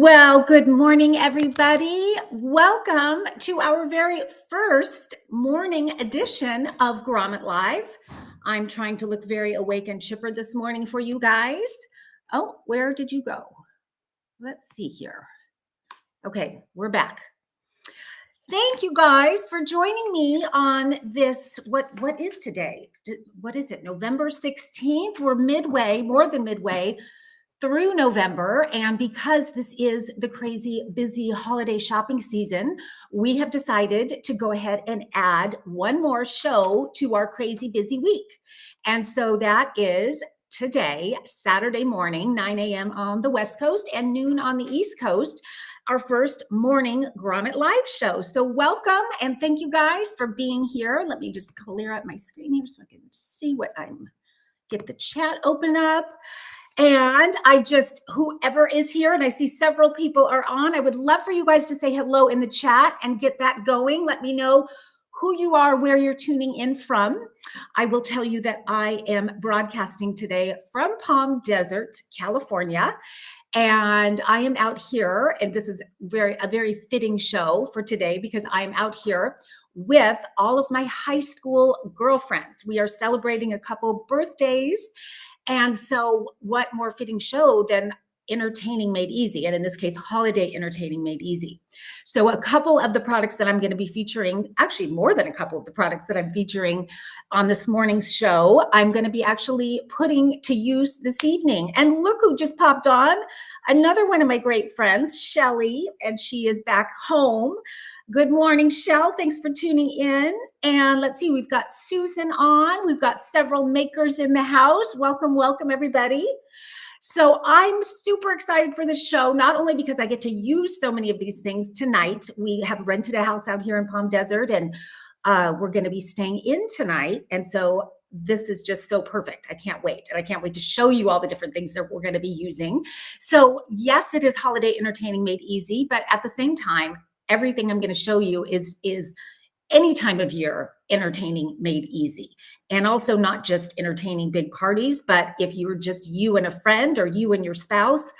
Well, good morning, everybody. Welcome to our very first morning edition of Grommet Live. I'm trying to look very awake and chipper this morning for you guys. Oh, where did you go? Let's see here. Okay, we're back. Thank you guys for joining me on this. What is today? What is it? November 16th. We're midway, more than midway through November. And because this is the crazy busy holiday shopping season, we have decided to go ahead and add one more show to our crazy busy week. And so that is today, Saturday morning, 9 a.m. on the West Coast and noon on the East Coast, our first morning Grommet Live show. So welcome and thank you guys for being here. Let me just clear out my screen here so I can see what get the chat open up. And whoever is here, and I see several people are on, I would love for you guys to say hello in the chat and get that going. Let me know who you are, where you're tuning in from. I will tell you that I am broadcasting today from Palm Desert, California. And I am out here, and this is a very fitting show for today because I am out here with all of my high school girlfriends. We are celebrating a couple birthdays. And so what more fitting show than entertaining made easy, and in this case, holiday entertaining made easy. So a couple of the products that I'm going to be featuring, actually more than a couple of the products that I'm featuring on this morning's show, I'm going to be actually putting to use this evening. And look who just popped on, another one of my great friends, Shelly, and she is back home. Good morning, Shell. Thanks for tuning in. And let's see, we've got Susan on. We've got several makers in the house. Welcome, welcome, everybody. So I'm super excited for this show, not only because I get to use so many of these things tonight. We have rented a house out here in Palm Desert, and we're going to be staying in tonight. And so this is just so perfect. I can't wait. And I can't wait to show you all the different things that we're going to be using. So yes, it is holiday entertaining made easy, but at the same time, everything I'm going to show you is any time of year entertaining made easy. And also not just entertaining big parties, but if you're just you and a friend or you and your spouse,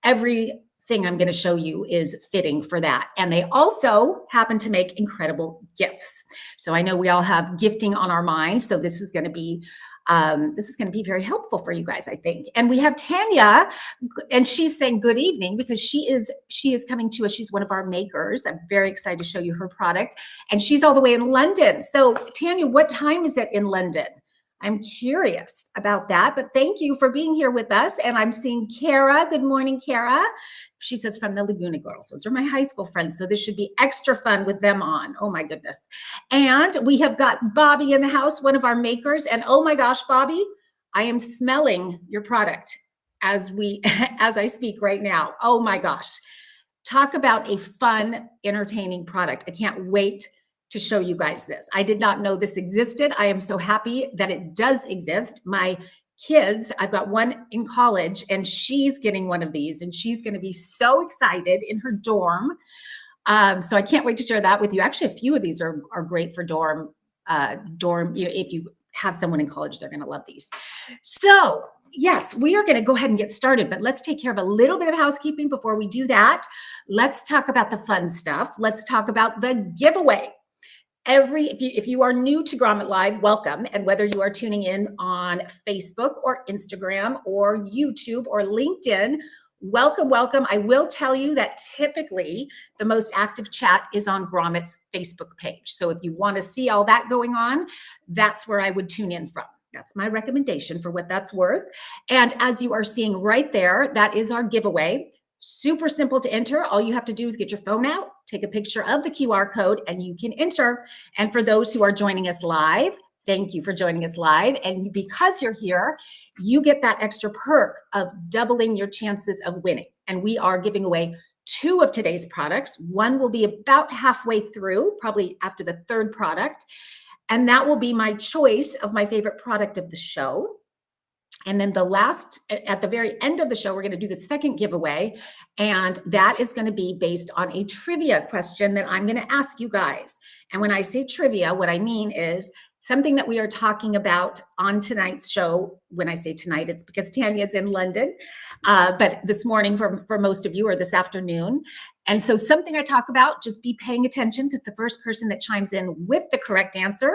everything I'm going to show you is fitting for that. And they also happen to make incredible gifts. So I know we all have gifting on our mind. So this is going to be very helpful for you guys, I think. And we have Tanya, and she's saying good evening because she is coming to us. She's one of our makers. I'm very excited to show you her product. And she's all the way in London. So Tanya, what time is it in London? I'm curious about that, but thank you for being here with us. And I'm seeing Kara. Good morning, Kara. She says from the Laguna Girls. Those are my high school friends. So this should be extra fun with them on. Oh my goodness. And we have got Bobby in the house, one of our makers. And oh my gosh, Bobby, I am smelling your product as I speak right now. Oh my gosh. Talk about a fun, entertaining product. I can't wait to show you guys this. I did not know this existed. I am so happy that it does exist. My kids, I've got one in college and she's getting one of these and she's going to be so excited in her dorm. So I can't wait to share that with you. Actually, a few of these are great for dorm. If you have someone in college, they're going to love these. So yes, we are going to go ahead and get started, but let's take care of a little bit of housekeeping before we do that. Let's talk about the fun stuff. Let's talk about the giveaway. If you are new to Grommet Live, welcome. And whether you are tuning in on Facebook or Instagram or YouTube or LinkedIn, welcome, welcome. I will tell you that typically the most active chat is on Grommet's Facebook page. So if you want to see all that going on, that's where I would tune in from. That's my recommendation for what that's worth. And as you are seeing right there, that is our giveaway. Super simple to enter. All you have to do is get your phone out, take a picture of the QR code, and you can enter. And for those who are joining us live, thank you for joining us live. And because you're here, you get that extra perk of doubling your chances of winning. And we are giving away 2 of today's products. One will be about halfway through, probably after the 3rd product. And that will be my choice of my favorite product of the show. And then at the very end of the show, we're going to do the 2nd giveaway. And that is going to be based on a trivia question that I'm going to ask you guys. And when I say trivia, what I mean is something that we are talking about on tonight's show. When I say tonight, it's because Tanya's in London, but this morning for most of you, or this afternoon. And so something I talk about, just be paying attention, because the first person that chimes in with the correct answer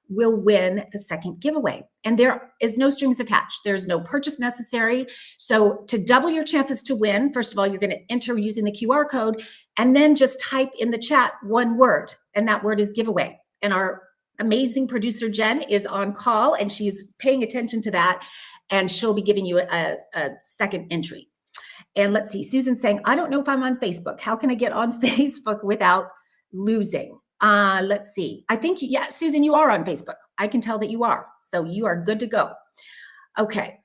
will win the second giveaway. And there is no strings attached. There's no purchase necessary. So to double your chances to win, first of all, you're going to enter using the QR code, and then just type in the chat one word, and that word is giveaway. And our amazing producer Jen is on call, and she's paying attention to that, and she'll be giving you a second entry. And let's see, Susan's saying, I don't know if I'm on Facebook. How can I get on Facebook without losing? Let's see. I think, yeah, Susan, you are on Facebook. I can tell that you are. So you are good to go. Okay.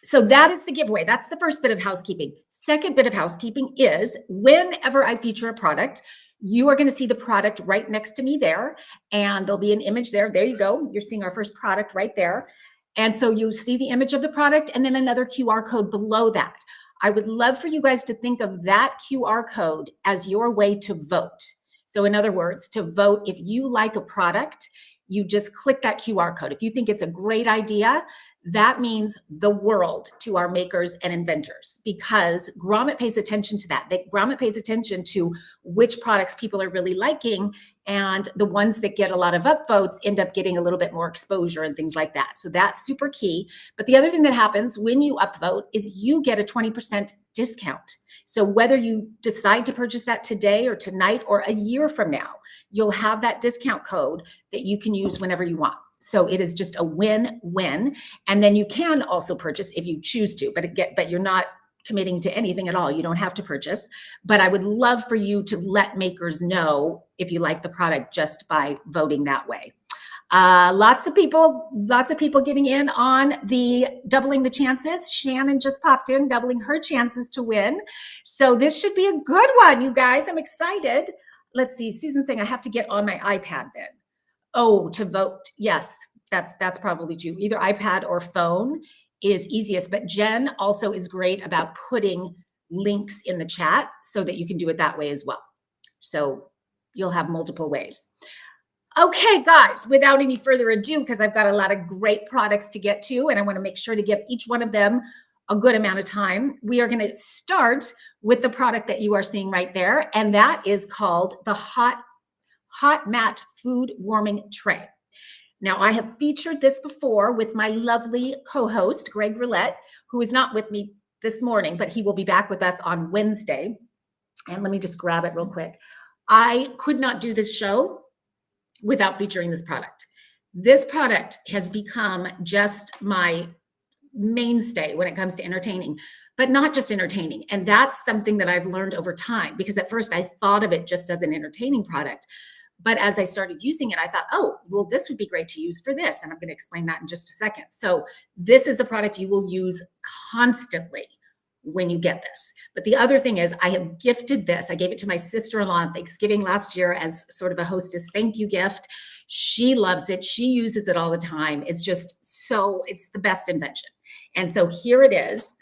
So that is the giveaway. That's the first bit of housekeeping. Second bit of housekeeping is whenever I feature a product, you are going to see the product right next to me there, and there'll be an image there. There you go. You're seeing our first product right there. And so you see the image of the product and then another QR code below that. I would love for you guys to think of that QR code as your way to vote. So in other words, to vote, if you like a product, you just click that QR code. If you think it's a great idea, that means the world to our makers and inventors, because Grommet pays attention to that. Grommet pays attention to which products people are really liking, and the ones that get a lot of upvotes end up getting a little bit more exposure and things like that. So that's super key. But the other thing that happens when you upvote is you get a 20% discount. So whether you decide to purchase that today or tonight or a year from now, you'll have that discount code that you can use whenever you want. So it is just a win-win. And then you can also purchase if you choose to, but you're not committing to anything at all. You don't have to purchase. But I would love for you to let makers know if you like the product just by voting that way. Lots of people getting in on the doubling the chances. Shannon just popped in, doubling her chances to win. So this should be a good one, you guys. I'm excited. Let's see. Susan's saying I have to get on my iPad then. Oh, to vote. Yes, that's probably true. Either iPad or phone is easiest, but Jen also is great about putting links in the chat so that you can do it that way as well. So you'll have multiple ways. Okay, guys, without any further ado, because I've got a lot of great products to get to, and I want to make sure to give each one of them a good amount of time, we are going to start with the product that you are seeing right there, and that is called the Hot Mat Food Warming Tray. Now, I have featured this before with my lovely co-host, Greg Roulette, who is not with me this morning, but he will be back with us on Wednesday. And let me just grab it real quick. I could not do this show without featuring this product. This product has become just my mainstay when it comes to entertaining, but not just entertaining. And that's something that I've learned over time, because at first I thought of it just as an entertaining product. But as I started using it, I thought, oh, well, this would be great to use for this. And I'm going to explain that in just a second. So this is a product you will use constantly when you get this. But the other thing is, I have gifted this. I gave it to my sister-in-law on Thanksgiving last year as sort of a hostess thank you gift. She loves it. She uses it all the time. It's just it's the best invention. And so here it is.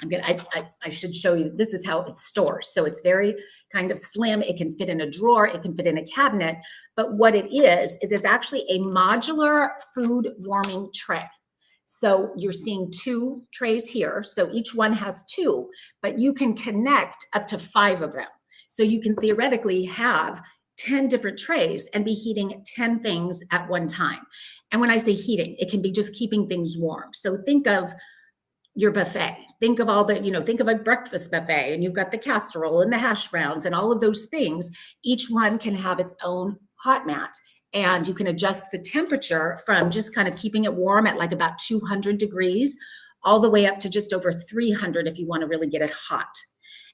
I should show you, this is how it stores. So it's very kind of slim. It can fit in a drawer. It can fit in a cabinet. But what it is it's actually a modular food warming tray. So you're seeing two trays here. So each one has two, but you can connect up to 5 of them. So you can theoretically have 10 different trays and be heating 10 things at one time. And when I say heating, it can be just keeping things warm. So think of your buffet. Think of think of a breakfast buffet, and you've got the casserole and the hash browns and all of those things. Each one can have its own hot mat, and you can adjust the temperature from just kind of keeping it warm at like about 200 degrees all the way up to just over 300 if you want to really get it hot.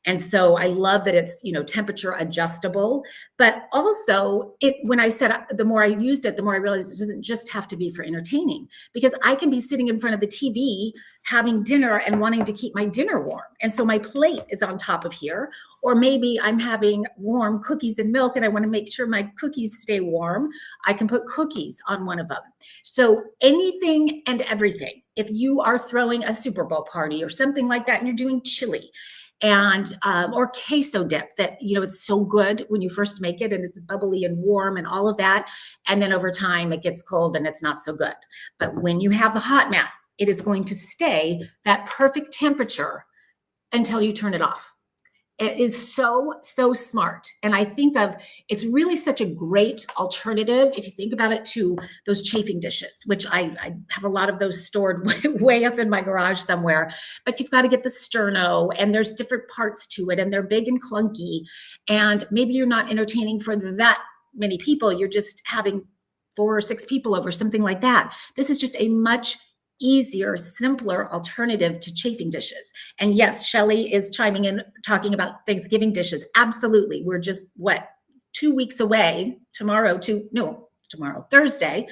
And so I love that it's, temperature adjustable, but also when I said, the more I used it, the more I realized it doesn't just have to be for entertaining, because I can be sitting in front of the TV having dinner and wanting to keep my dinner warm. And so my plate is on top of here, or maybe I'm having warm cookies and milk and I want to make sure my cookies stay warm. I can put cookies on one of them. So anything and everything. If you are throwing a Super Bowl party or something like that and you're doing chili, and or queso dip that, it's so good when you first make it and it's bubbly and warm and all of that. And then over time it gets cold and it's not so good. But when you have the hot mat, it is going to stay that perfect temperature until you turn it off. It is so, so smart. And I think it's really such a great alternative, if you think about it, to those chafing dishes, which I have a lot of those stored way up in my garage somewhere. But you've got to get the sterno, and there's different parts to it, and they're big and clunky. And maybe you're not entertaining for that many people. You're just having 4 or 6 people over, something like that. This is just a much easier, simpler alternative to chafing dishes. And yes, Shelly is chiming in, talking about Thanksgiving dishes. Absolutely. We're just, 2 weeks away Thursday,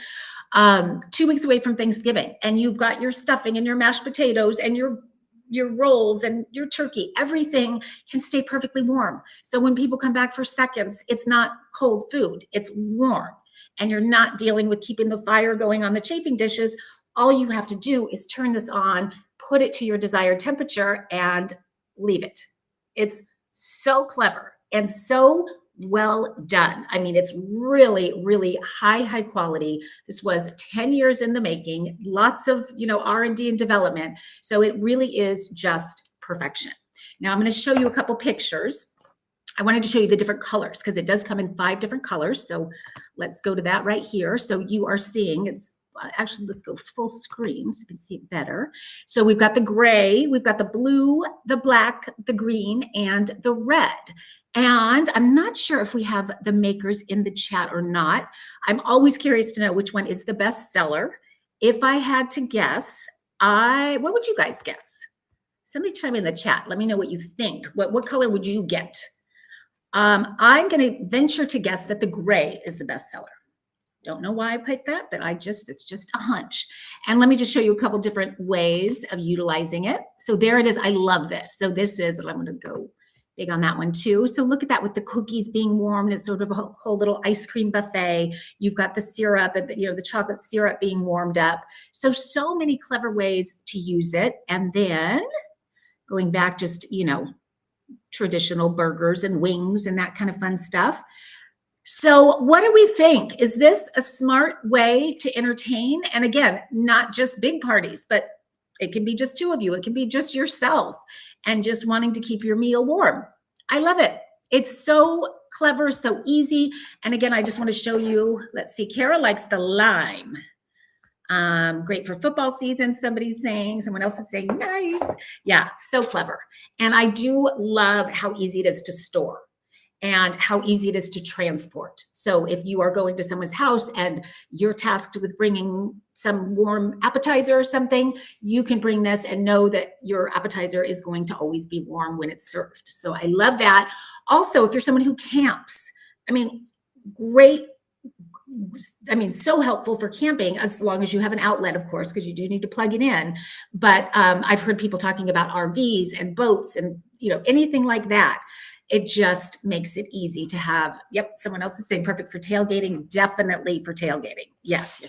2 weeks away from Thanksgiving. And you've got your stuffing and your mashed potatoes and your rolls and your turkey. Everything can stay perfectly warm. So when people come back for seconds, it's not cold food, it's warm. And you're not dealing with keeping the fire going on the chafing dishes. All you have to do is turn this on, put it to your desired temperature, and leave it. It's so clever and so well done. I mean, it's really, really high quality. This was 10 years in the making, lots of, R&D and development. So it really is just perfection. Now I'm going to show you a couple pictures. I wanted to show you the different colors because it does come in 5 different colors. So let's go to that right here. So you are seeing actually, let's go full screen so you can see it better. So we've got the gray, we've got the blue, the black, the green, and the red. And I'm not sure if we have the makers in the chat or not. I'm always curious to know which one is the best seller. If I had to guess, what would you guys guess? Somebody chime in the chat. Let me know what you think. What color would you get? I'm going to venture to guess that the gray is the best seller. Don't know why I picked that, but it's just a hunch. And let me just show you a couple different ways of utilizing it. So there it is. I love this. So this is, I'm going to go big on that one too. So look at that with the cookies being warmed. It's sort of a whole little ice cream buffet. You've got the syrup and the chocolate syrup being warmed up. So many clever ways to use it. And then going back, just, traditional burgers and wings and that kind of fun stuff. So what do we think? Is this a smart way to entertain? And again, not just big parties, but it can be just 2 of you. It can be just yourself and just wanting to keep your meal warm. I love it. It's so clever, so easy. And again, I just want to show you, let's see, Kara likes the lime. Great for football season, somebody's saying. Someone else is saying, nice. Yeah, so clever. And I do love how easy it is to store and how easy it is to transport. So if you are going to someone's house and you're tasked with bringing some warm appetizer or something, you can bring this and know that your appetizer is going to always be warm when it's served. So I love that. Also, if you're someone who camps, great. So helpful for camping, as long as you have an outlet, of course, because you do need to plug it in. But I've heard people talking about RVs and boats and, anything like that. It just makes it easy to have. Yep. Someone else is saying perfect for tailgating. Definitely for tailgating. Yes.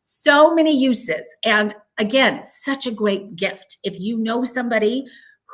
So many uses. And again, such a great gift. If you know somebody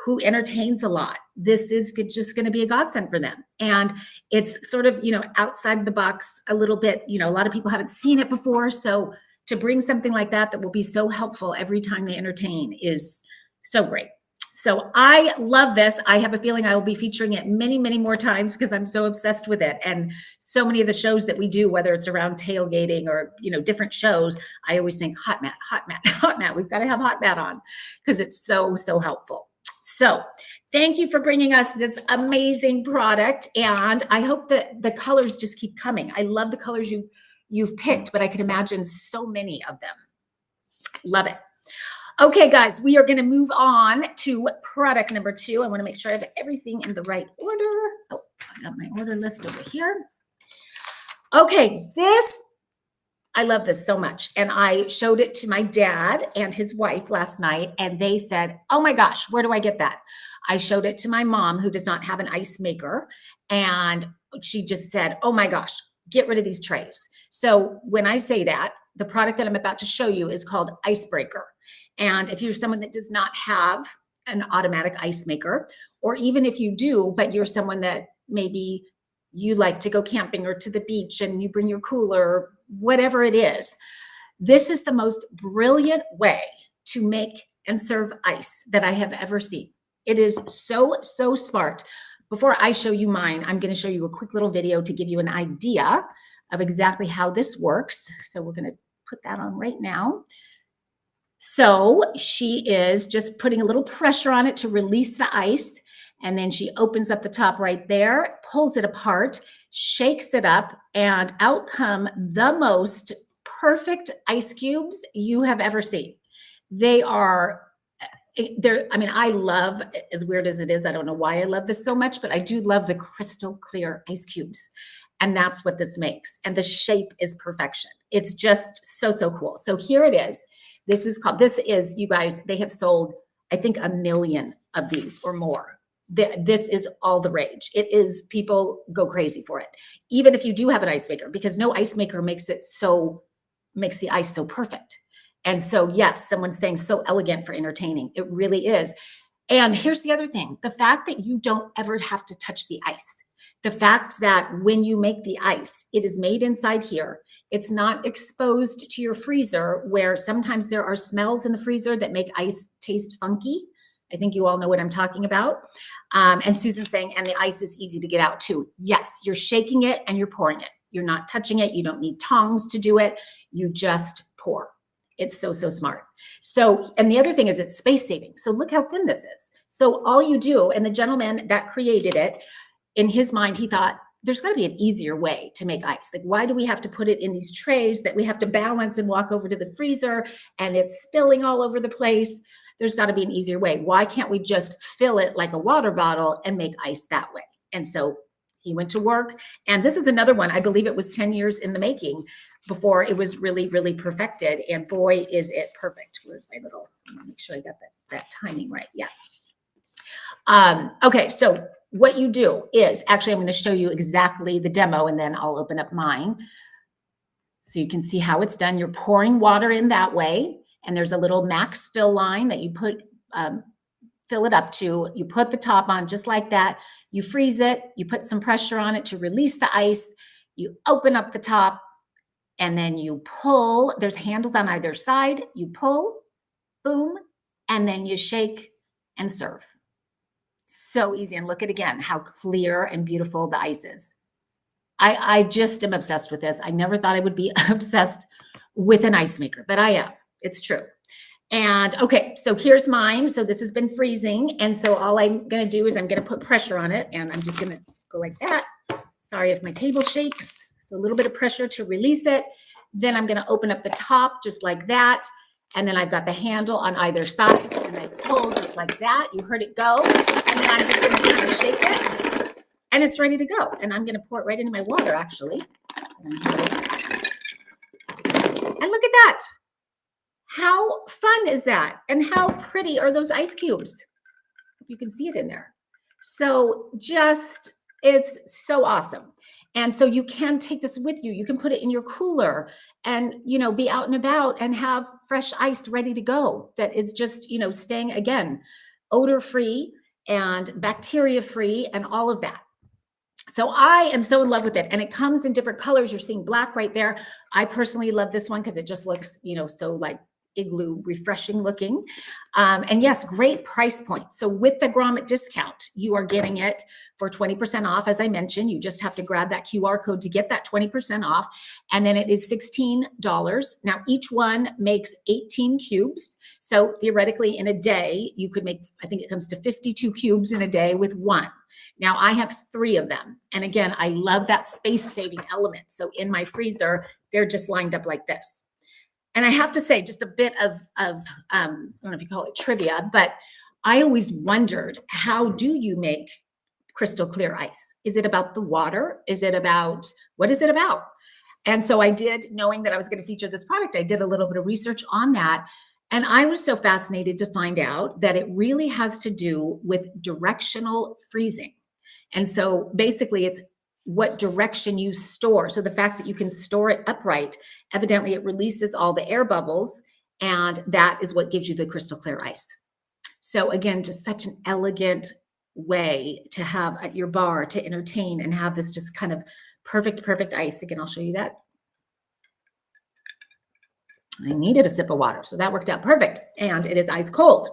who entertains a lot, this is just going to be a godsend for them. And it's sort of, outside the box a little bit. A lot of people haven't seen it before. So to bring something like that will be so helpful every time they entertain is so great. So I love this. I have a feeling I will be featuring it many, many more times because I'm so obsessed with it. And so many of the shows that we do, whether it's around tailgating or, different shows, I always think hot mat. We've got to have hot mat on because it's so, so helpful. So thank you for bringing us this amazing product. And I hope that the colors just keep coming. I love the colors you've picked, but I can imagine so many of them. Love it. Okay, guys, we are going to move on to product number 2. I want to make sure I have everything in the right order. Oh, I got my order list over here. Okay, I love this so much. And I showed it to my dad and his wife last night, and they said, oh my gosh, where do I get that? I showed it to my mom, who does not have an ice maker. And she just said, oh my gosh, get rid of these trays. So when I say that, the product that I'm about to show you is called Icebreaker. And if you're someone that does not have an automatic ice maker, or even if you do, but you're someone that maybe you like to go camping or to the beach and you bring your cooler, whatever it is, this is the most brilliant way to make and serve ice that I have ever seen. It is so, so smart. Before I show you mine, I'm going to show you a quick little video to give you an idea of exactly how this works. So we're going to put that on right now. So she is just putting a little pressure on it to release the ice. And then she opens up the top right there, pulls it apart, shakes it up, and out come the most perfect ice cubes you have ever seen. They are, I mean, I love, as weird as it is, I don't know why I love this so much, but I do love the crystal clear ice cubes. And that's what this makes. And the shape is perfection. It's just so, so cool. So here it is. This is, you guys, they have sold, I think, 1 million of these or more. This is all the rage. It is, people go crazy for it. Even if you do have an ice maker, because no ice maker makes the ice so perfect. And so, yes, someone's saying so elegant for entertaining. It really is. And here's the other thing, the fact that you don't ever have to touch the ice. The fact that when you make the ice, it is made inside here. It's not exposed to your freezer, where sometimes there are smells in the freezer that make ice taste funky. I think you all know what I'm talking about. And Susan's saying, and the ice is easy to get out too. Yes, you're shaking it and you're pouring it. You're not touching it. You don't need tongs to do it. You just pour. It's so, so smart. So, and the other thing is it's space saving. So look how thin this is. So all you do, and the gentleman that created it, in his mind, he thought, there's got to be an easier way to make ice. Like, why do we have to put it in these trays that we have to balance and walk over to the freezer and it's spilling all over the place? There's got to be an easier way. Why can't we just fill it like a water bottle and make ice that way? And so he went to work. And this is another one. I believe it was 10 years in the making before it was really, really perfected. And boy, is it perfect. Where's my little, I want to make sure I got that timing right. Yeah. Okay, so what you do is, actually, I'm going to show you exactly the demo and then I'll open up mine so you can see how it's done. You're pouring water in that way, and there's a little max fill line that you put, fill it up to. You put the top on just like that. You freeze it. You put some pressure on it to release the ice. You open up the top and then you pull. There's handles on either side. You pull, boom, and then you shake and serve. So easy. And look at, again, how clear and beautiful the ice is. I just am obsessed with this. I never thought I would be obsessed with an ice maker, but I am. It's true. And okay, so here's mine. So this has been freezing. And so all I'm going to do is I'm going to put pressure on it, and I'm just going to go like that. Sorry if my table shakes. So a little bit of pressure to release it. Then I'm going to open up the top just like that. And then I've got the handle on either side, and I pull just like that. You heard it go. And then I'm just going to kind of shake it, and it's ready to go. And I'm going to pour it right into my water, actually. And look at that. How fun is that? And how pretty are those ice cubes? You can see it in there. So just, it's so awesome. And so you can take this with you. You can put it in your cooler and, you know, be out and about and have fresh ice ready to go. That is just, you know, staying, again, odor free and bacteria free and all of that. So I am so in love with it, and it comes in different colors. You're seeing black right there. I personally love this one because it just looks, you know, so like igloo, refreshing looking. And yes, great price point. So with the Grommet discount, you are getting it for 20% off. As I mentioned, you just have to grab that QR code to get that 20% off. And then it is $16. Now, each one makes 18 cubes. So theoretically in a day, you could make, I think it comes to 52 cubes in a day with one. Now I have 3 of them. And again, I love that space saving element. So in my freezer, they're just lined up like this. And I have to say, just a bit of I don't know if you call it trivia, but I always wondered, how do you make crystal clear ice? Is it about the water? Is it about, what is it about? And so I did, knowing that I was going to feature this product, I did a little bit of research on that. And I was so fascinated to find out that it really has to do with directional freezing. And so basically it's what direction you store. So the fact that you can store it upright, evidently it releases all the air bubbles, and that is what gives you the crystal clear ice. So again, just such an elegant way to have at your bar to entertain and have this just kind of perfect ice. Again, I'll show you that. I needed a sip of water, so that worked out perfect. And it is ice cold.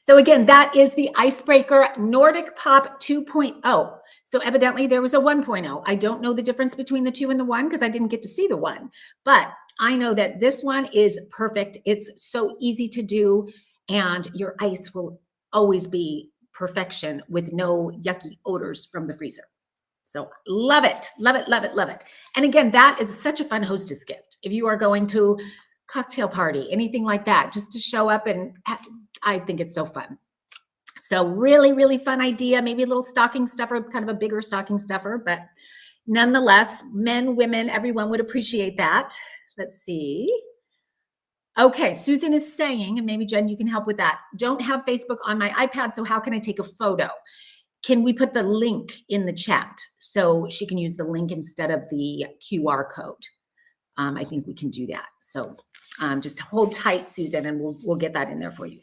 So again, that is the Icebreaker Nordic Pop 2.0. So evidently there was a 1.0. I don't know the difference between the 2 and the 1 because I didn't get to see the 1. But I know that this one is perfect. It's so easy to do, and your ice will always be perfection with no yucky odors from the freezer. So love it, love it, love it, love it. And again, that is such a fun hostess gift. If you are going to cocktail party, anything like that, just to show up, and I think it's so fun. So really fun idea. Maybe a little stocking stuffer, kind of a bigger stocking stuffer, but nonetheless, men, women, everyone would appreciate that. Let's see. Okay, Susan is saying, and maybe Jen, you can help with that. Don't have Facebook on my iPad, so how can I take a photo? Can we put the link in the chat so she can use the link instead of the QR code? I think we can do that. So just hold tight, Susan, and we'll get that in there for you.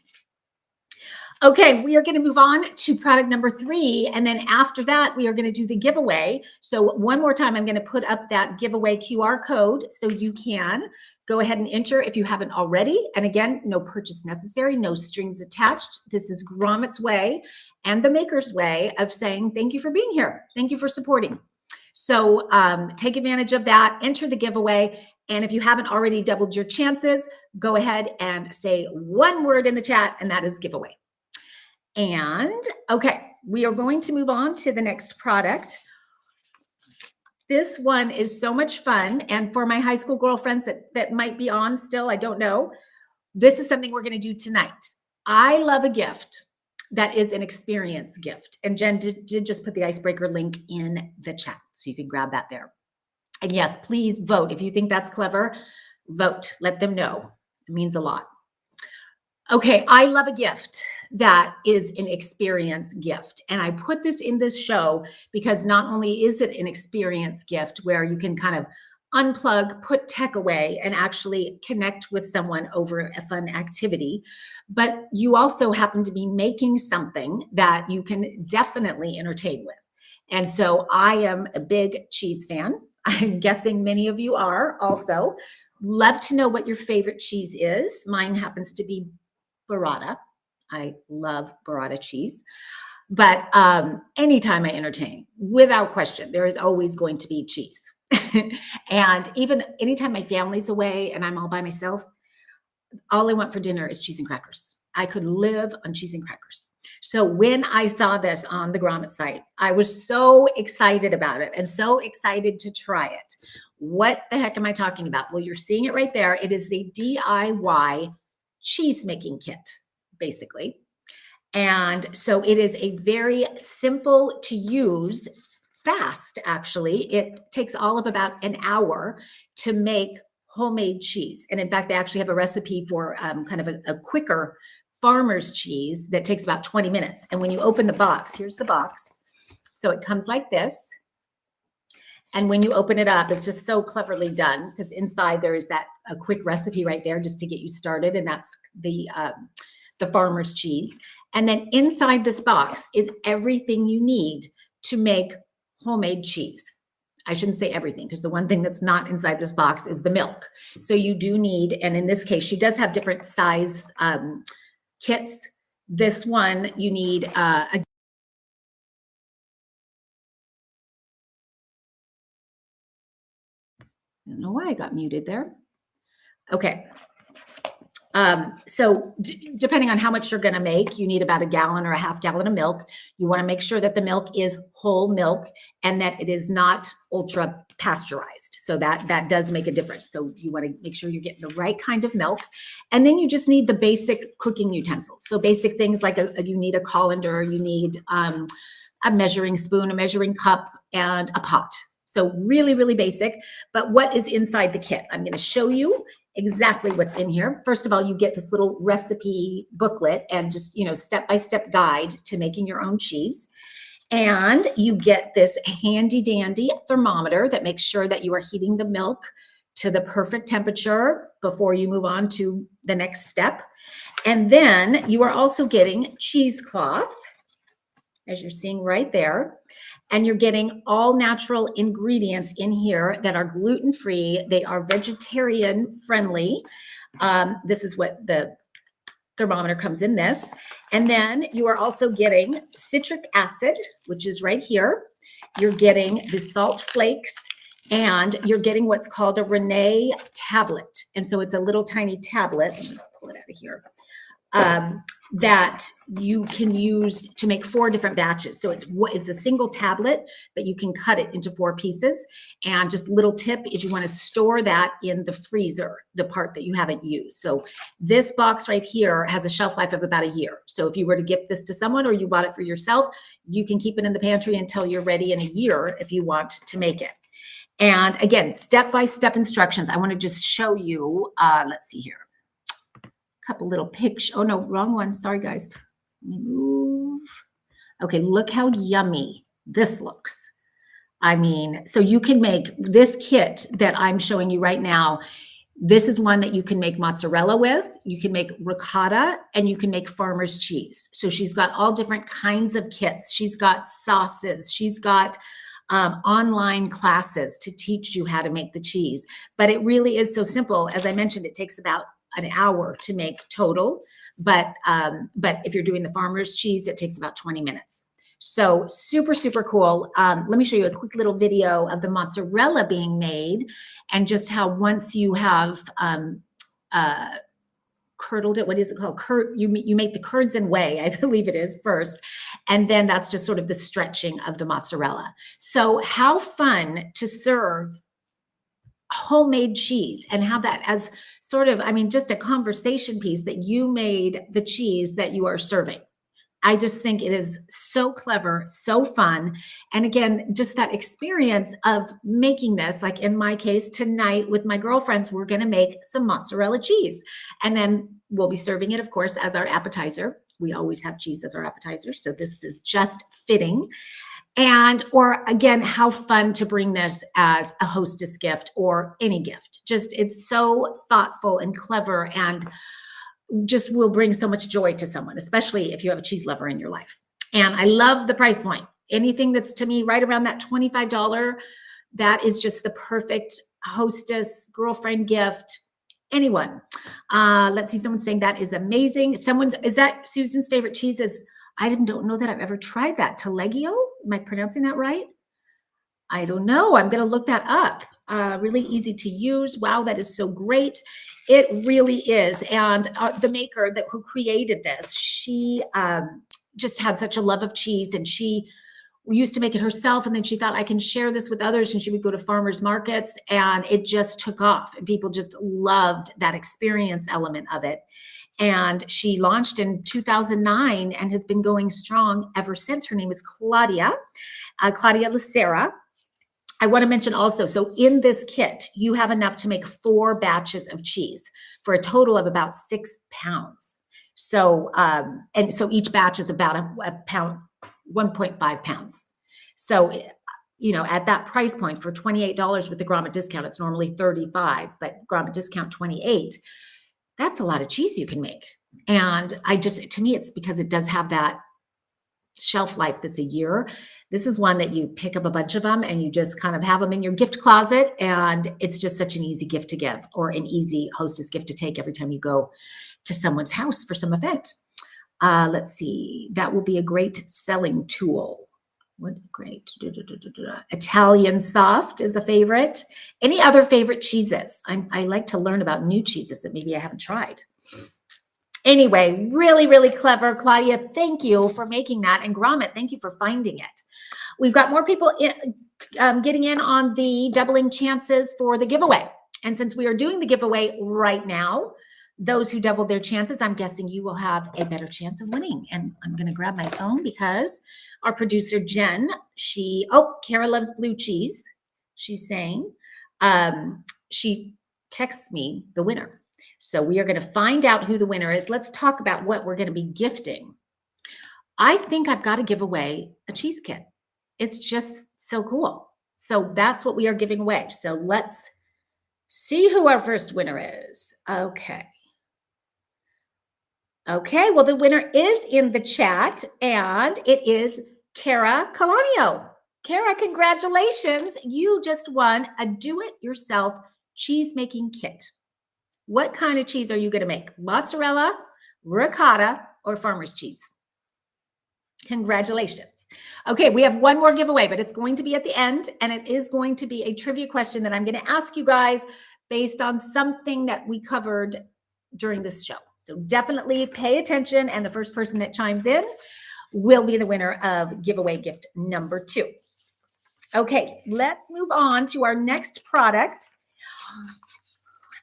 Okay, we are going to move on to product number 3. And then after that, we are going to do the giveaway. So one more time, I'm going to put up that giveaway QR code so you can go ahead and enter if you haven't already. And again, no purchase necessary, no strings attached. This is Grommet's way and the Maker's way of saying thank you for being here. Thank you for supporting. So take advantage of that, enter the giveaway. And if you haven't already doubled your chances, go ahead and say one word in the chat, and that is giveaway. And okay, we are going to move on to the next product. This one is so much fun. And for my high school girlfriends that might be on still, I don't know, this is something we're going to do tonight. I love a gift that is an experience gift. And Jen did just put the Icebreaker link in the chat, so you can grab that there. And yes, please vote. If you think that's clever, vote. Let them know. It means a lot. Okay, I love a gift that is an experience gift. And I put this in this show because not only is it an experience gift where you can kind of unplug, put tech away, and actually connect with someone over a fun activity, but you also happen to be making something that you can definitely entertain with. And so I am a big cheese fan. I'm guessing many of you are also. Love to know what your favorite cheese is. Mine happens to be burrata. I love burrata cheese. But anytime I entertain, without question, there is always going to be cheese. And even anytime my family's away and I'm all by myself, all I want for dinner is cheese and crackers. I could live on cheese and crackers. So when I saw this on the Grommet site, I was so excited about it and so excited to try it. What the heck am I talking about? Well, you're seeing it right there. It is the DIY cheese making kit, basically. And so it is a very simple to use, fast, actually. It takes all of about an hour to make homemade cheese. And in fact, they actually have a recipe for kind of a quicker farmer's cheese that takes about 20 minutes. And when you open the box, here's the box. So it comes like this. And when you open it up, it's just so cleverly done because inside there is that a quick recipe right there just to get you started. And that's the farmer's cheese. And then inside this box is everything you need to make homemade cheese. I shouldn't say everything because the one thing that's not inside this box is the milk. So you do need, and in this case, she does have different size kits. This one, you need I don't know why I got muted there. Okay. So depending on how much you're going to make, you need about a gallon or a half gallon of milk. You want to make sure that the milk is whole milk and that it is not ultra pasteurized. So that does make a difference. So you want to make sure you're getting the right kind of milk. And then you just need the basic cooking utensils. So basic things like you need a colander, you need a measuring spoon, a measuring cup, and a pot. So really basic. But what is inside the kit? I'm going to show you exactly what's in here. First of all, you get this little recipe booklet and just, step-by-step guide to making your own cheese. And you get this handy dandy thermometer that makes sure that you are heating the milk to the perfect temperature before you move on to the next step. And then you are also getting cheesecloth, as you're seeing right there. And you're getting all natural ingredients in here that are gluten-free. They are vegetarian friendly. This is what the thermometer comes in this. And then you are also getting citric acid, which is right here. You're getting the salt flakes, and you're getting what's called a Renee tablet. And so it's a little tiny tablet. Let me pull it out of here. That you can use to make 4 different batches. So it's a single tablet, but you can cut it into 4 pieces. And just a little tip is you want to store that in the freezer, the part that you haven't used. So this box right here has a shelf life of about a year. So if you were to gift this to someone or you bought it for yourself, you can keep it in the pantry until you're ready in a year if you want to make it. And again, step-by-step instructions. I want to just show you, let's see here. Couple little pictures. Oh no, wrong one. Sorry, guys. Move. Okay, look how yummy this looks. I mean, so you can make this kit that I'm showing you right now. This is one that you can make mozzarella with. You can make ricotta, and you can make farmer's cheese. So she's got all different kinds of kits. She's got sauces. She's got online classes to teach you how to make the cheese. But it really is so simple. As I mentioned, it takes about an hour to make total, but if you're doing the farmer's cheese, it takes about 20 minutes. So super, super cool. Let me show you a quick little video of the mozzarella being made, and just how once you have curdled it, what is it called? You make the curds and whey, I believe it is, first, and then that's just sort of the stretching of the mozzarella. So how fun to serve homemade cheese and have that as sort of, I mean, just a conversation piece that you made the cheese that you are serving. I just think it is so clever, so fun. And again, just that experience of making this, like in my case tonight with my girlfriends, we're going to make some mozzarella cheese. And then we'll be serving it, of course, as our appetizer. We always have cheese as our appetizer. So this is just fitting. And, or again, how fun to bring this as a hostess gift or any gift. Just, it's so thoughtful and clever, and just will bring so much joy to someone, especially if you have a cheese lover in your life. And I love the price point. Anything that's, to me, right around that $25, that is just the perfect hostess, girlfriend gift, anyone. Let's see, someone's saying that is amazing. Is that Susan's favorite cheese is, I don't know that I've ever tried that. Taleggio? Am I pronouncing that right? I don't know. I'm going to look that up. Really easy to use. Wow, that is so great. It really is. And the maker who created this, she just had such a love of cheese, and she used to make it herself. And then she thought, I can share this with others. And she would go to farmers markets, and it just took off. And people just loved that experience element of it. And she launched in 2009 and has been going strong ever since. Her name is Claudia Lucera. I want to mention also, so in this kit, you have enough to make 4 batches of cheese for a total of about 6 pounds. So, and so each batch is about a pound, 1.5 pounds. So, you know, at that price point for $28 with the Grommet discount, it's normally $35, but Grommet discount $28. That's a lot of cheese you can make. And to me, it's because it does have that shelf life that's a year. This is one that you pick up a bunch of them and you just kind of have them in your gift closet. And it's just such an easy gift to give, or an easy hostess gift to take every time you go to someone's house for some event. Let's see. That will be a great selling tool. What great. Italian soft is a favorite. Any other favorite cheeses? I like to learn about new cheeses that maybe I haven't tried. Anyway, really, really clever. Claudia, thank you for making that. And Grommet, thank you for finding it. We've got more people getting in on the doubling chances for the giveaway. And since we are doing the giveaway right now, those who doubled their chances, I'm guessing you will have a better chance of winning. And I'm going to grab my phone because our producer, Jen, Kara loves blue cheese. She's saying, she texts me the winner. So we are going to find out who the winner is. Let's talk about what we're going to be gifting. I think I've got to give away a cheese kit. It's just so cool. So that's what we are giving away. So let's see who our first winner is. Okay. Okay, well, the winner is in the chat, and it is Kara Calanio. Kara, congratulations. You just won a do-it-yourself cheese making kit. What kind of cheese are you going to make? Mozzarella, ricotta, or farmer's cheese? Congratulations. Okay, we have one more giveaway, but it's going to be at the end, and it is going to be a trivia question that I'm going to ask you guys based on something that we covered during this show. So definitely pay attention, and the first person that chimes in will be the winner of giveaway gift number 2. Okay, let's move on to our next product.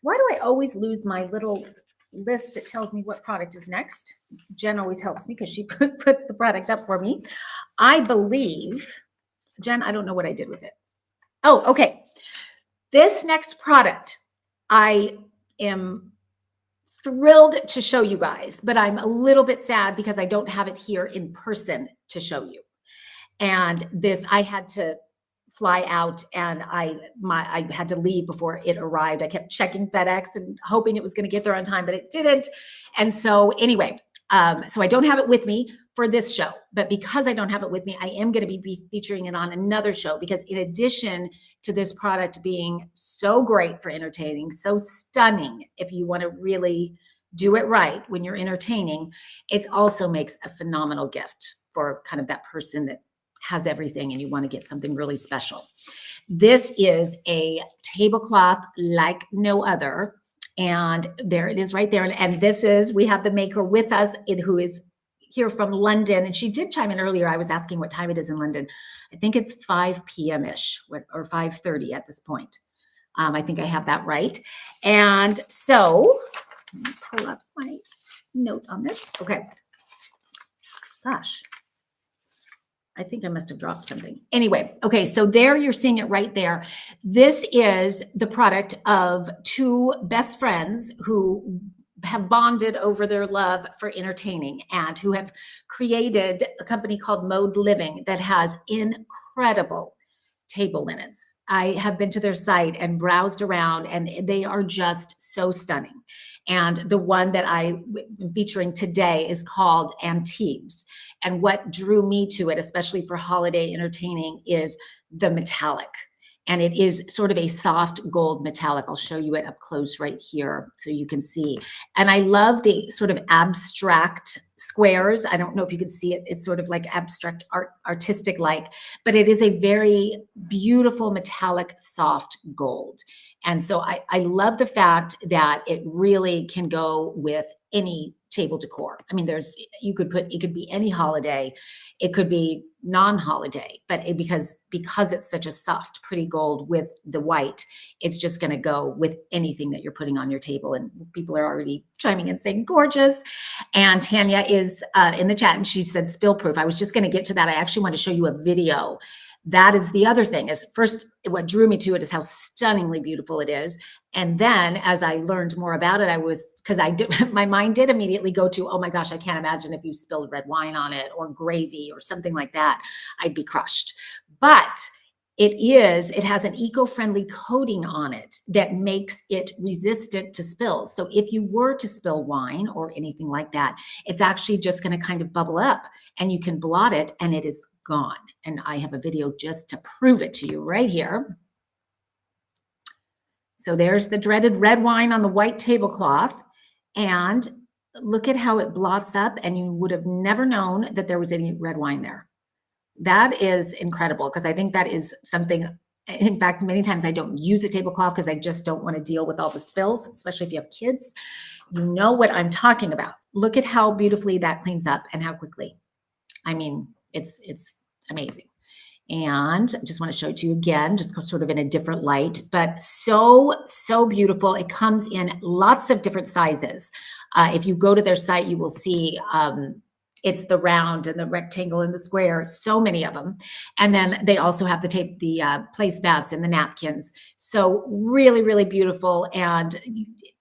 Why do I always lose my little list that tells me what product is next? Jen always helps me because she puts the product up for me. I believe, Jen, I don't know what I did with it. Oh, okay. This next product, I am thrilled to show you guys, but I'm a little bit sad because I don't have it here in person to show you. And this, I had to fly out, and I had to leave before it arrived. I kept checking FedEx and hoping it was going to get there on time, but it didn't. And so anyway, so I don't have it with me for this show, but because I don't have it with me, I am going to be featuring it on another show, because in addition to this product being so great for entertaining, so stunning, if you want to really do it right when you're entertaining, it also makes a phenomenal gift for kind of that person that has everything and you want to get something really special. This is a tablecloth like no other. And there it is right there. And this is, we have the maker with us who is here from London. And she did chime in earlier. I was asking what time it is in London. I think it's 5 p.m.-ish or 5:30 at this point. I think I have that right. And so let me pull up my note on this. Okay. Gosh. I think I must have dropped something. Anyway, okay, so there you're seeing it right there. This is the product of 2 best friends who have bonded over their love for entertaining and who have created a company called Mode Living that has incredible table linens. I have been to their site and browsed around, and they are just so stunning. And the one that I'm featuring today is called Antibes. And what drew me to it, especially for holiday entertaining, is the metallic. And it is sort of a soft gold metallic. I'll show you it up close right here so you can see. And I love the sort of abstract squares. I don't know if you can see it. It's sort of like abstract artistic like, but it is a very beautiful metallic soft gold. And so I love the fact that it really can go with any table decor. I mean, it could be any holiday, it could be non-holiday, but because it's such a soft, pretty gold with the white, it's just going to go with anything that you're putting on your table. And people are already chiming in saying gorgeous. And Tanya is in the chat, and she said spill proof. I was just going to get to that. I actually want to show you a video. That is the other thing. Is first, what drew me to it is how stunningly beautiful it is. And then as I learned more about it, my mind did immediately go to, oh my gosh, I can't imagine if you spilled red wine on it or gravy or something like that, I'd be crushed. But it has an eco-friendly coating on it that makes it resistant to spills. So if you were to spill wine or anything like that, it's actually just going to kind of bubble up and you can blot it and it is gone. And I have a video just to prove it to you right here. So there's the dreaded red wine on the white tablecloth. And look at how it blots up, and you would have never known that there was any red wine there. That is incredible, because I think that is something, in fact, many times I don't use a tablecloth because I just don't want to deal with all the spills, especially if you have kids. You know what I'm talking about. Look at how beautifully that cleans up and how quickly. I mean, it's amazing. And I just want to show it to you again, just sort of in a different light, but so beautiful. It comes in lots of different sizes. If you go to their site, you will see it's the round and the rectangle and the square, so many of them. And then they also have the placemats and the napkins. So really, really beautiful. And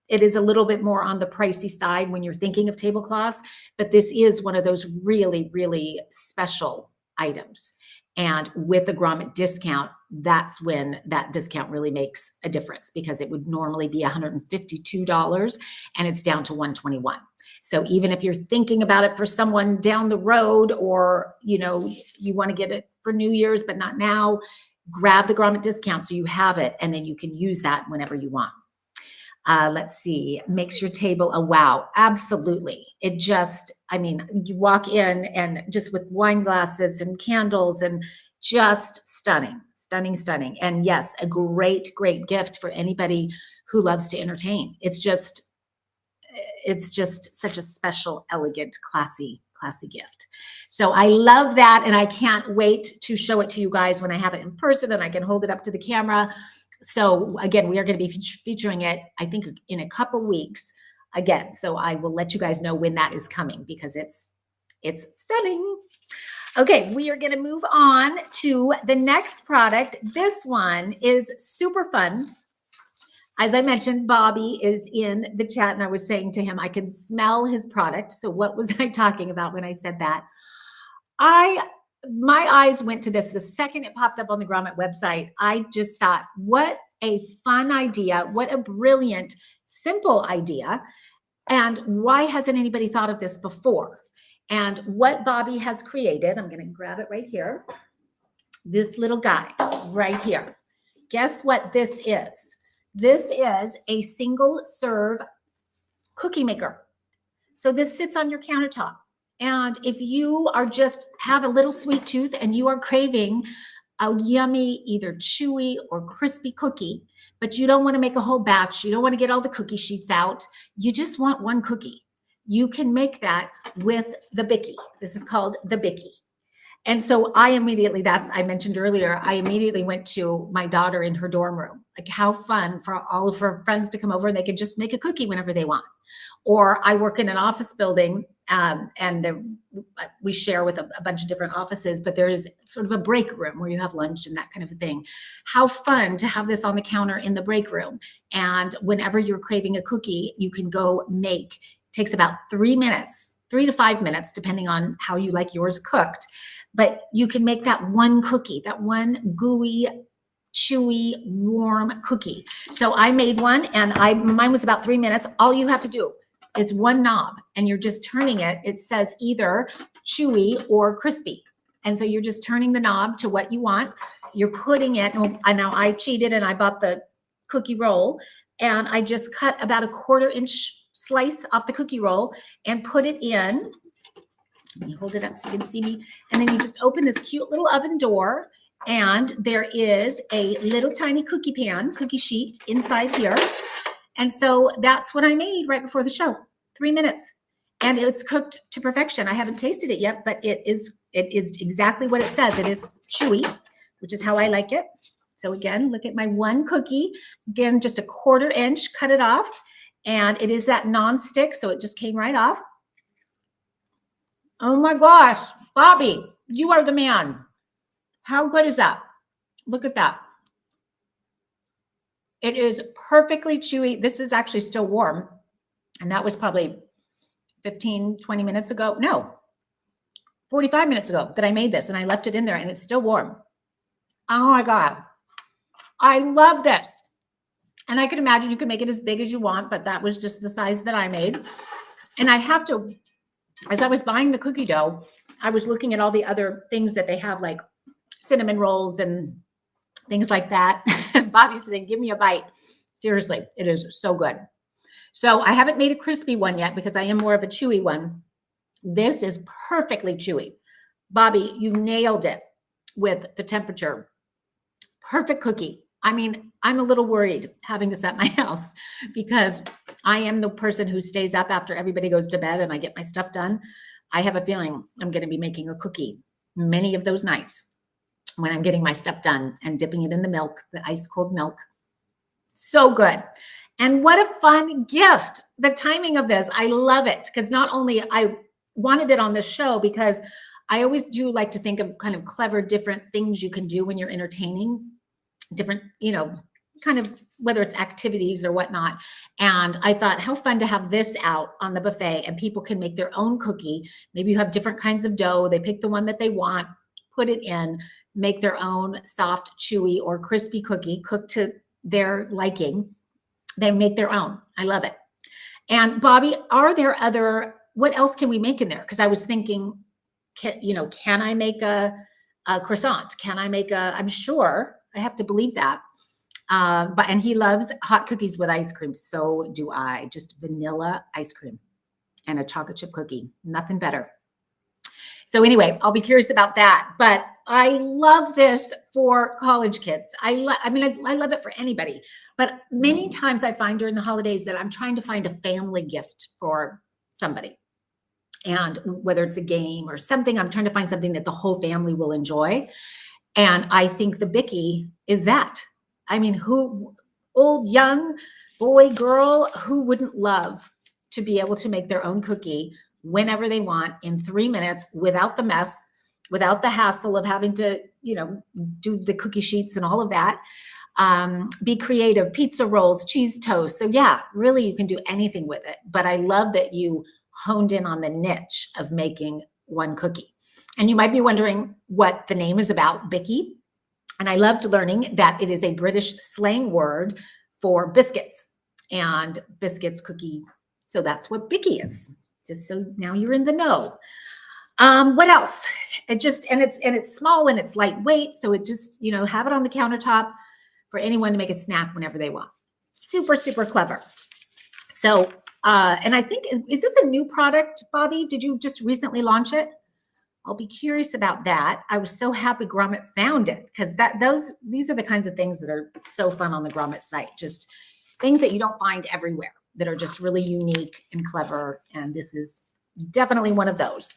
it is a little bit more on the pricey side when you're thinking of tablecloths, but this is one of those really, really special items. And with a Grommet discount, that's when that discount really makes a difference, because it would normally be $152 and it's down to $121. So even if you're thinking about it for someone down the road, or, you want to get it for New Year's, but not now, grab the Grommet discount so you have it, and then you can use that whenever you want. Let's see, makes your table a wow. Absolutely. It just, you walk in and just with wine glasses and candles, and just stunning, stunning, stunning. And yes, a great, great gift for anybody who loves to entertain. It's just such a special, elegant, classy gift. So I love that. And I can't wait to show it to you guys when I have it in person and I can hold it up to the camera. So again, we are going to be featuring it, I think, in a couple weeks again. So I will let you guys know when that is coming, because it's stunning. Okay, we are going to move on to the next product. This one is super fun. As I mentioned, Bobby is in the chat, and I was saying to him, I can smell his product. So what was I talking about when I said that? My eyes went to this the second it popped up on the Grommet website. I just thought, what a fun idea. What a brilliant, simple idea. And why hasn't anybody thought of this before? And what Bobby has created, I'm going to grab it right here. This little guy right here. Guess what this is? This is a single serve cookie maker. So this sits on your countertop. And if you are just have a little sweet tooth and you are craving a yummy, either chewy or crispy cookie, but you don't want to make a whole batch, you don't want to get all the cookie sheets out, you just want one cookie, you can make that with the Bicky. This is called the Bicky. And so I mentioned earlier, I immediately went to my daughter in her dorm room. Like, how fun for all of her friends to come over and they could just make a cookie whenever they want. Or I work in an office building, and we share with a bunch of different offices, but there's sort of a break room where you have lunch and that kind of a thing. How fun to have this on the counter in the break room. And whenever you're craving a cookie, you can go make. It takes about 3 to 5 minutes, depending on how you like yours cooked. But you can make that one cookie, that one gooey, chewy, warm cookie. So I made one, and mine was about 3 minutes. All you have to do is one knob, and you're just turning it. It says either chewy or crispy. And so you're just turning the knob to what you want. You're putting it, and now I cheated and I bought the cookie roll, and I just cut about a 1/4 inch slice off the cookie roll and put it in. Let me hold it up so you can see me. And then you just open this cute little oven door, and there is a little tiny cookie sheet inside here. And so that's what I made right before the show. 3 minutes. And it's cooked to perfection. I haven't tasted it yet, but it is exactly what it says. It is chewy, which is how I like it. So again, look at my one cookie. Again, just a 1/4 inch, cut it off. And it is that nonstick, so it just came right off. Oh my gosh, Bobby, you are the man. How good is that? Look at that. It is perfectly chewy. This is actually still warm. And that was probably 15, 20 minutes ago. No, 45 minutes ago that I made this, and I left it in there, and it's still warm. Oh my God. I love this. And I could imagine you could make it as big as you want, but that was just the size that I made. And I have to, as I was buying the cookie dough, I was looking at all the other things that they have, like cinnamon rolls and things like that. Bobby said, give me a bite. Seriously, it is so good. So I haven't made a crispy one yet because I am more of a chewy one. This is perfectly chewy. Bobby, you nailed it with the temperature. Perfect cookie. I mean, I'm a little worried having this at my house because I am the person who stays up after everybody goes to bed and I get my stuff done. I have a feeling I'm going to be making a cookie many of those nights when I'm getting my stuff done and dipping it in the milk, the ice cold milk. So good. And what a fun gift. The timing of this, I love it, because not only I wanted it on this show because I always do like to think of kind of clever, different things you can do when you're entertaining. Different, kind of whether it's activities or whatnot. And I thought, how fun to have this out on the buffet and people can make their own cookie. Maybe you have different kinds of dough. They pick the one that they want, put it in, make their own soft, chewy, or crispy cookie cooked to their liking. They make their own. I love it. And Bobby, are there what else can we make in there? Because I was thinking, can I make a croissant? Can I make I'm sure, I have to believe that. And he loves hot cookies with ice cream. So do I. Just vanilla ice cream and a chocolate chip cookie. Nothing better. So anyway, I'll be curious about that. But I love this for college kids. I love it for anybody. But many times I find during the holidays that I'm trying to find a family gift for somebody. And whether it's a game or something, I'm trying to find something that the whole family will enjoy. And I think the Bicky is that. I mean, old, young, boy, girl, who wouldn't love to be able to make their own cookie whenever they want in 3 minutes without the mess, without the hassle of having to, do the cookie sheets and all of that. Be creative, pizza rolls, cheese toast. So yeah, really you can do anything with it. But I love that you honed in on the niche of making one cookie. And you might be wondering what the name is about, Bicky. And I loved learning that it is a British slang word for biscuits, and biscuits, cookie. So that's what Bicky is. Just so now you're in the know. What else? It's small and it's lightweight. So it just, have it on the countertop for anyone to make a snack whenever they want. Super, super clever. So, and I think, is this a new product, Bobby? Did you just recently launch it? I'll be curious about that. I was so happy Grommet found it, because these are the kinds of things that are so fun on the Grommet site. Just things that you don't find everywhere that are just really unique and clever. And this is definitely one of those.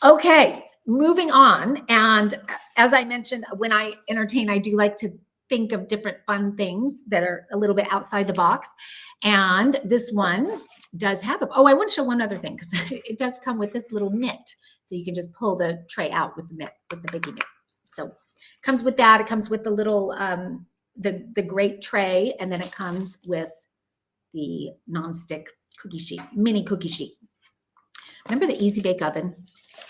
Okay, moving on. And as I mentioned, when I entertain, I do like to think of different fun things that are a little bit outside the box. And this one does have I want to show one other thing, because it does come with this little mitt. So you can just pull the tray out with the mitt, with the Bicky mitt. So it comes with that. It comes with the little, the great tray. And then it comes with the nonstick cookie sheet, mini cookie sheet. Remember the Easy Bake Oven?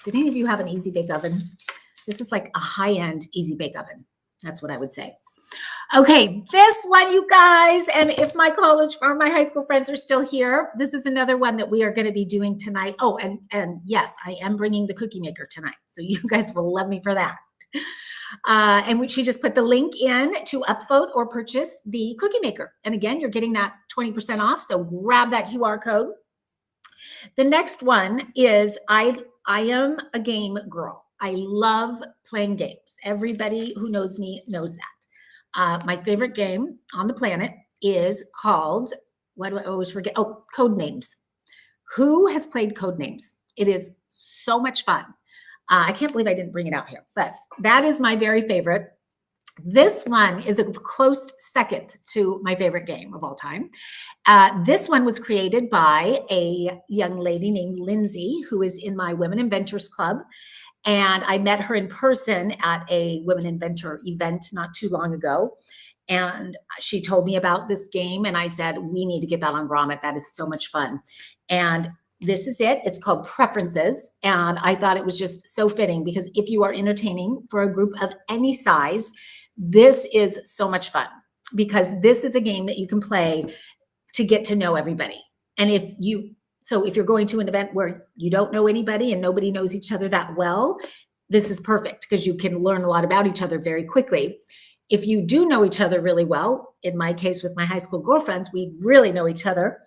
Did any of you have an Easy Bake Oven? This is like a high-end Easy Bake Oven. That's what I would say. Okay, this one, you guys, and if my college or my high school friends are still here, this is another one that we are going to be doing tonight. Oh, and yes, I am bringing the cookie maker tonight, so you guys will love me for that. And she just put the link in to upvote or purchase the cookie maker. And again, you're getting that 20% off, so grab that QR code. The next one is I am a game girl. I love playing games. Everybody who knows me knows that. My favorite game on the planet is called, why do I always forget? Oh, Codenames. Who has played Codenames? It is so much fun. I can't believe I didn't bring it out here, but that is my very favorite. This one is a close second to my favorite game of all time. This one was created by a young lady named Lindsay, who is in my Women Inventors Club. And I met her in person at a Women Inventor event not too long ago. And she told me about this game. And I said, we need to get that on Grommet. That is so much fun. And this is it. It's called Preferences. And I thought it was just so fitting, because if you are entertaining for a group of any size, this is so much fun, because this is a game that you can play to get to know everybody. And if you're going to an event where you don't know anybody and nobody knows each other that well, this is perfect, because you can learn a lot about each other very quickly. If you do know each other really well, in my case with my high school girlfriends, we really know each other.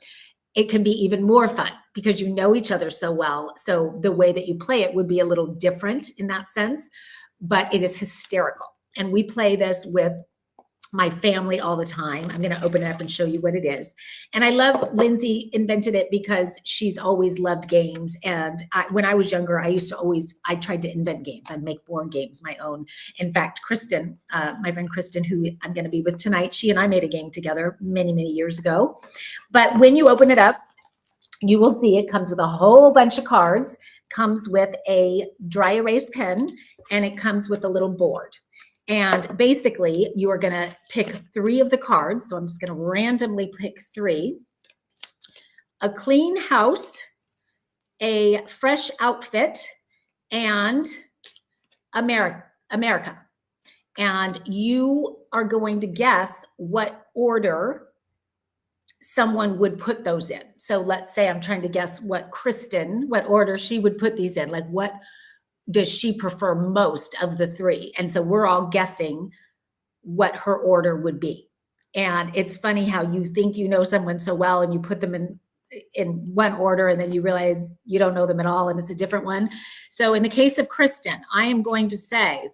It can be even more fun because you know each other so well. So the way that you play it would be a little different in that sense, but it is hysterical. And we play this with my family all the time. I'm going to open it up and show you what it is. And I love Lindsay invented it because she's always loved games. And when I was younger, I tried to invent games. I'd make board games, my own. In fact, Kristen, my friend Kristen, who I'm going to be with tonight, she and I made a game together many, many years ago. But when you open it up, you will see it comes with a whole bunch of cards, comes with a dry erase pen, and it comes with a little board. And basically, you are going to pick 3 of the cards. So I'm just going to randomly pick 3. A clean house, a fresh outfit, and America. And you are going to guess what order someone would put those in. So let's say I'm trying to guess what order she would put these in. Like, what does she prefer most of the three? And so we're all guessing what her order would be. And it's funny how you think you know someone so well and you put them in one order and then you realize you don't know them at all and it's a different one. So in the case of Kristen, I am going to say,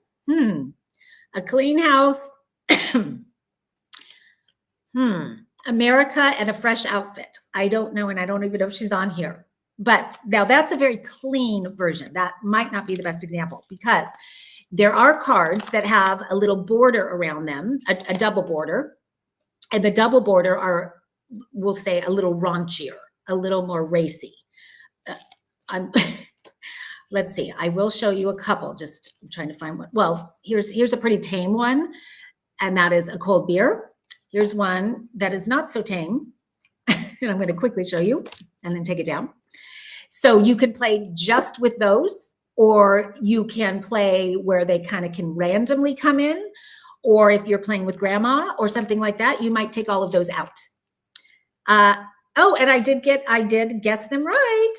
a clean house, America, and a fresh outfit. I don't know, and I don't even know if she's on here. But now that's a very clean version. That might not be the best example because there are cards that have a little border around them, a double border. And the double border are, we'll say, a little raunchier, a little more racy. Let's see. I will show you a couple. I'm trying to find one. Well, here's a pretty tame one, and that is a cold beer. Here's one that is not so tame, and I'm going to quickly show you and then take it down. So you can play just with those, or you can play where they kind of can randomly come in, or if you're playing with grandma or something like that, you might take all of those out. Oh, and I did guess them right.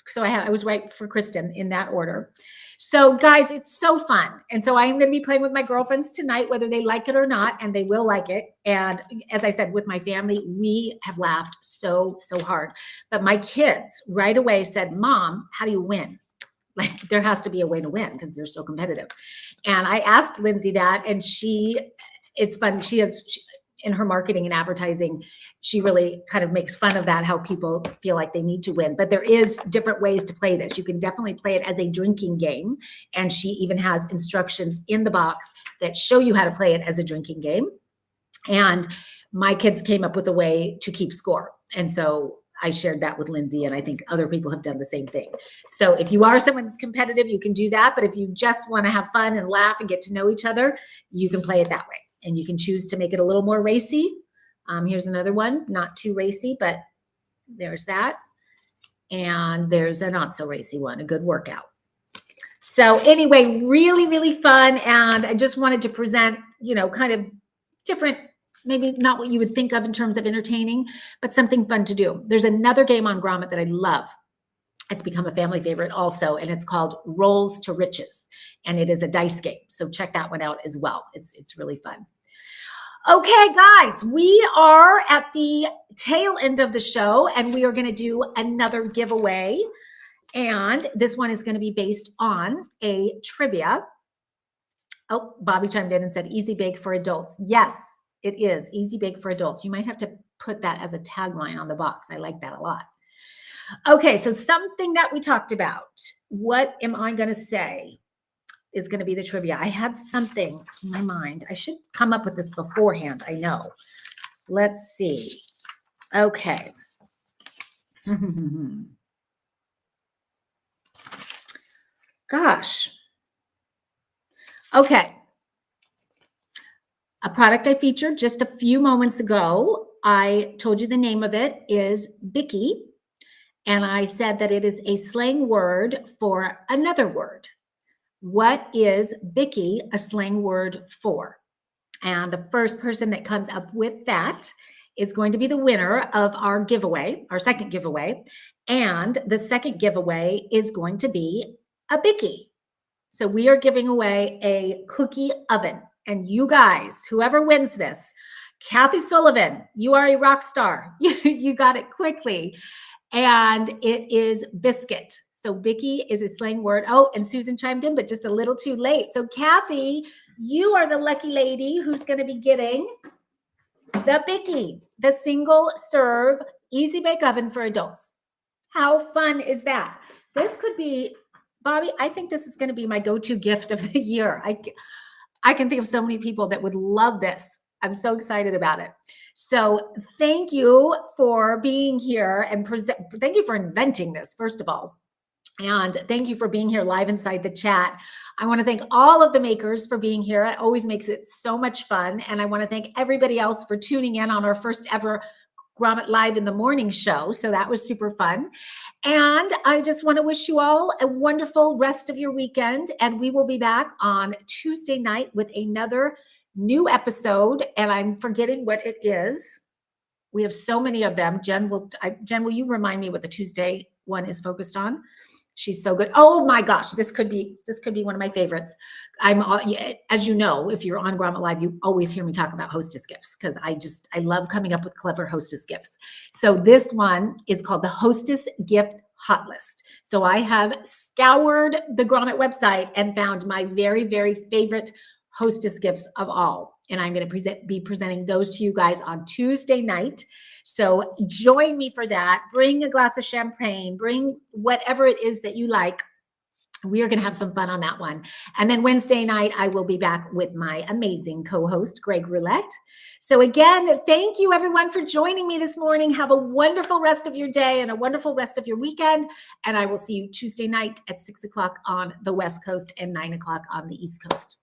So I was right for Kristen in that order. So guys, it's so fun. And so I am going to be playing with my girlfriends tonight, whether they like it or not, and they will like it. And as I said, with my family, we have laughed so hard. But my kids right away said, Mom, how do you win? Like, there has to be a way to win because they're so competitive. And I asked Lindsay that, and it's fun. In her marketing and advertising, she really kind of makes fun of that, how people feel like they need to win. But there is different ways to play this. You can definitely play it as a drinking game. And she even has instructions in the box that show you how to play it as a drinking game. And my kids came up with a way to keep score. And so I shared that with Lindsay, and I think other people have done the same thing. So if you are someone that's competitive, you can do that. But if you just want to have fun and laugh and get to know each other, you can play it that way. And you can choose to make it a little more racy. Here's another one, not too racy, but there's that. And there's a not so racy one, a good workout. So anyway, really fun. And I just wanted to present, kind of different, maybe not what you would think of in terms of entertaining, but something fun to do. There's another game on Grommet that I love. It's become a family favorite also, and it's called Rolls to Riches, and it is a dice game. So check that one out as well. It's really fun. Okay, guys, we are at the tail end of the show, and we are going to do another giveaway, and this one is going to be based on a trivia. Oh, Bobby chimed in and said, easy bake for adults. Yes, it is easy bake for adults. You might have to put that as a tagline on the box. I like that a lot. Okay, so something that we talked about. What am I going to say is going to be the trivia? I had something in my mind. I should come up with this beforehand. I know. Let's see. Okay. Gosh. Okay. A product I featured just a few moments ago. I told you the name of it is Bicky. And I said that it is a slang word for another word. What is Bicky a slang word for? And the first person that comes up with that is going to be the winner of our giveaway, our second giveaway. And the second giveaway is going to be a Bicky. So we are giving away a cookie oven. And you guys, whoever wins this, Kathy Sullivan, you are a rock star. You got it quickly. And it is biscuit. So Bicky is a slang word. Oh, and Susan chimed in, but just a little too late. So Kathy, you are the lucky lady who's going to be getting the Bicky, the single serve easy bake oven for adults. How fun is that? This could be, Bobby, I think this is going to be my go-to gift of the year. I can think of so many people that would love this. I'm so excited about it. So thank you for being here and thank you for inventing this, first of all. And thank you for being here live inside the chat. I want to thank all of the makers for being here. It always makes it so much fun. And I want to thank everybody else for tuning in on our first ever Grommet Live in the Morning show. So that was super fun. And I just want to wish you all a wonderful rest of your weekend. And we will be back on Tuesday night with another new episode. And I'm forgetting what it is. We have so many of them. Jen, will you remind me what the Tuesday one is focused on? She's so good. Oh my gosh, this could be one of my favorites. As you know, if you're on Grommet Live, you always hear me talk about hostess gifts because I love coming up with clever hostess gifts. So this one is called the Hostess Gift Hot List. So I have scoured the Grommet website and found my very, very favorite hostess gifts of all. And I'm going to be presenting those to you guys on Tuesday night. So join me for that. Bring a glass of champagne, bring whatever it is that you like. We are going to have some fun on that one. And then Wednesday night, I will be back with my amazing co-host, Greg Roulette. So again, thank you everyone for joining me this morning. Have a wonderful rest of your day and a wonderful rest of your weekend. And I will see you Tuesday night at 6 o'clock on the West Coast and 9 o'clock on the East Coast.